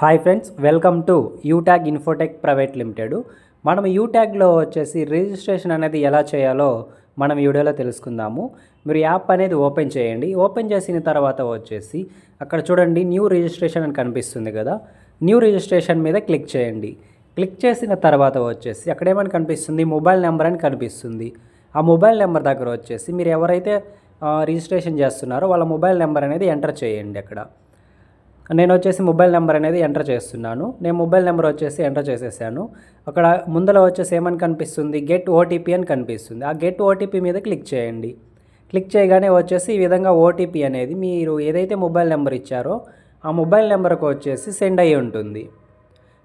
Hi friends, welcome to YouTag Infotech private limited. మనం యూట్యాగ్లో వచ్చేసి రిజిస్ట్రేషన్ అనేది ఎలా చేయాలో మనం వీడియోలో తెలుసుకుందాము. మీరు యాప్ అనేది ఓపెన్ చేయండి. ఓపెన్ చేసిన తర్వాత వచ్చేసి అక్కడ చూడండి న్యూ రిజిస్ట్రేషన్ అని కనిపిస్తుంది కదా. న్యూ రిజిస్ట్రేషన్ మీద క్లిక్ చేయండి. క్లిక్ చేసిన తర్వాత వచ్చేసి అక్కడ ఏమని కనిపిస్తుంది, మొబైల్ నెంబర్ అని కనిపిస్తుంది. ఆ మొబైల్ నెంబర్ దగ్గర వచ్చేసి మీరు ఎవరైతే రిజిస్ట్రేషన్ చేస్తున్నారో వాళ్ళ మొబైల్ నెంబర్ అనేది ఎంటర్ చేయండి. అక్కడ నేను వచ్చేసి మొబైల్ నెంబర్ అనేది ఎంటర్ చేస్తున్నాను. నేను మొబైల్ నెంబర్ వచ్చేసి ఎంటర్ చేసేసాను. అక్కడ ముందర వచ్చేసి ఏమని కనిపిస్తుంది, గెట్ ఓటీపీ అని కనిపిస్తుంది. ఆ గెట్ ఓటీపీ మీద క్లిక్ చేయండి. క్లిక్ చేయగానే వచ్చేసి ఈ విధంగా ఓటీపీ అనేది మీరు ఏదైతే మొబైల్ నెంబర్ ఇచ్చారో ఆ మొబైల్ నెంబర్కి వచ్చేసి సెండ్ అయ్యి ఉంటుంది.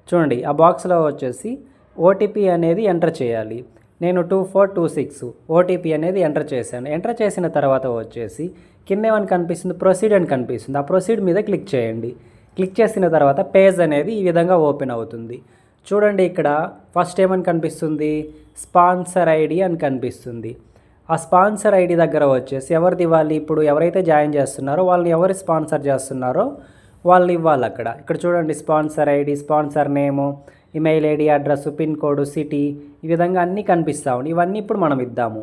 చూడండి ఆ బాక్స్లో వచ్చేసి ఓటీపీ అనేది ఎంటర్ చేయాలి. నేను 2426 ఓటీపీ అనేది ఎంటర్ చేశాను. ఎంటర్ చేసిన తర్వాత వచ్చేసి కింద ఏమని కనిపిస్తుంది, ప్రొసీడ్ అని కనిపిస్తుంది. ఆ ప్రొసీడ్ మీద క్లిక్ చేయండి. క్లిక్ చేసిన తర్వాత పేజ్ అనేది ఈ విధంగా ఓపెన్ అవుతుంది. చూడండి ఇక్కడ ఫస్ట్ ఏమని కనిపిస్తుంది, స్పాన్సర్ ఐడి అని కనిపిస్తుంది. ఆ స్పాన్సర్ ఐడి దగ్గర వచ్చేసి ఎవరిది ఇవ్వాలి, ఇప్పుడు ఎవరైతే జాయిన్ చేస్తున్నారో వాళ్ళని ఎవరు స్పాన్సర్ చేస్తున్నారో వాళ్ళు ఇవ్వాలి. ఇక్కడ చూడండి sponsor ID, sponsor name, email ID, address, pin code, city, ఈ విధంగా అన్నీ కనిపిస్తూ ఉన్నాయి. ఇవన్నీ ఇప్పుడు మనం ఇద్దాము.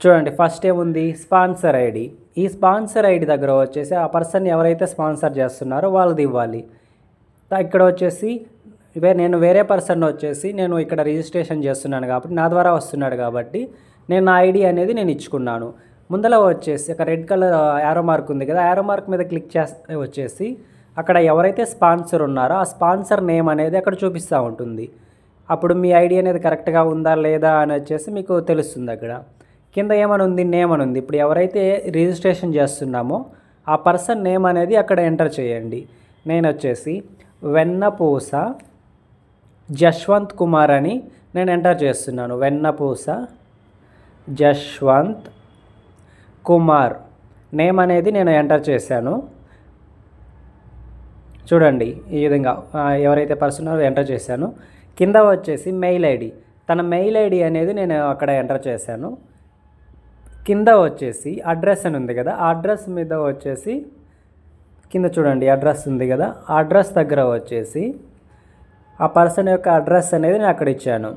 చూడండి ఫస్ట్ ఏముంది, స్పాన్సర్ ఐడి. ఈ స్పాన్సర్ ఐడి దగ్గర వచ్చేసి ఆ పర్సన్ ఎవరైతే స్పాన్సర్ చేస్తున్నారో వాళ్ళది ఇవ్వాలి. ఇక్కడ వచ్చేసి నేను వేరే పర్సన్ వచ్చేసి నేను ఇక్కడ రిజిస్ట్రేషన్ చేస్తున్నాను కాబట్టి నా ద్వారా వస్తున్నాడు కాబట్టి నేను నా ఐడి అనేది నేను ఇచ్చుకున్నాను. ముందర వచ్చేసి ఒక రెడ్ కలర్ యారో మార్క్ ఉంది కదా, యారో మార్క్ మీద క్లిక్ చేస్తే వచ్చేసి అక్కడ ఎవరైతే స్పాన్సర్ ఉన్నారో ఆ స్పాన్సర్ నేమ్ అనేది అక్కడ చూపిస్తూ ఉంటుంది. అప్పుడు మీ ఐడి అనేది కరెక్ట్గా ఉందా లేదా అని వచ్చేసి మీకు తెలుస్తుంది. అక్కడ కింద ఏమని ఉంది, నేమ్ అని ఉంది. ఇప్పుడు ఎవరైతే రిజిస్ట్రేషన్ చేస్తున్నామో ఆ పర్సన్ నేమ్ అనేది అక్కడ ఎంటర్ చేయండి. నేను వచ్చేసి వెన్నపూస జశ్వంత్ కుమార్ అని నేను ఎంటర్ చేస్తున్నాను. వెన్నపూస జశ్వంత్ కుమార్ నేమ్ అనేది నేను ఎంటర్ చేశాను. చూడండి ఈ విధంగా ఎవరైతే పర్సన్ ఎంటర్ చేశాను. కింద వచ్చేసి మెయిల్ ఐడి, తన మెయిల్ ఐడి అనేది నేను అక్కడ ఎంటర్ చేశాను. కింద వచ్చేసి అడ్రస్ అని ఉంది కదా, ఆ అడ్రస్ మీద వచ్చేసి కింద చూడండి అడ్రస్ ఉంది కదా, ఆ అడ్రస్ దగ్గర వచ్చేసి ఆ పర్సన్ యొక్క అడ్రస్ అనేది నేను అక్కడ ఇచ్చాను.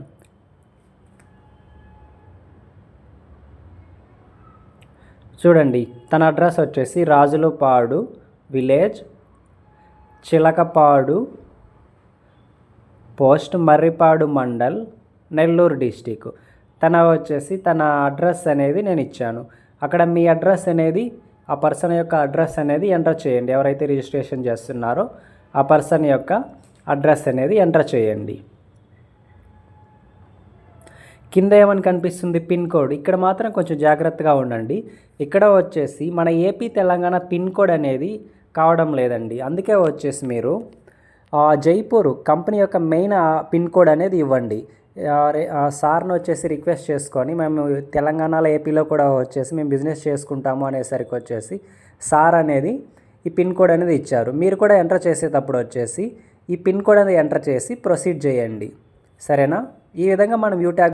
చూడండి తన అడ్రస్ వచ్చేసి Rajulapadu village, Chilakapadu post, Marripadu mandal, Nellore district. తన అడ్రస్ అనేది నేను ఇచ్చాను. అక్కడ మీ అడ్రస్ అనేది ఆ పర్సన్ యొక్క అడ్రస్ అనేది ఎంటర్ చేయండి. ఎవరైతే రిజిస్ట్రేషన్ చేస్తున్నారో ఆ పర్సన్ యొక్క అడ్రస్ అనేది ఎంటర్ చేయండి. కింద ఏమని కనిపిస్తుంది, పిన్ కోడ్. ఇక్కడ మాత్రం కొంచెం జాగ్రత్తగా ఉండండి. ఇక్కడ వచ్చేసి మన ఏపీ తెలంగాణ పిన్ కోడ్ అనేది కావడం లేదండి. అందుకే వచ్చేసి మీరు జైపూర్ కంపెనీ యొక్క మెయిన్ పిన్ కోడ్ అనేది ఇవ్వండి. సార్ని వచ్చేసి రిక్వెస్ట్ చేసుకొని మేము తెలంగాణలో ఏపీలో కూడా వచ్చేసి మేము బిజినెస్ చేసుకుంటాము అనేసరికి వచ్చేసి సార్ అనేది ఈ పిన్ కోడ్ అనేది ఇచ్చారు. మీరు కూడా ఎంటర్ చేసేటప్పుడు వచ్చేసి ఈ పిన్ కోడ్ అనేది ఎంటర్ చేసి ప్రొసీడ్ చేయండి. సరేనా? ఈ విధంగా మనం యూట్యాగ్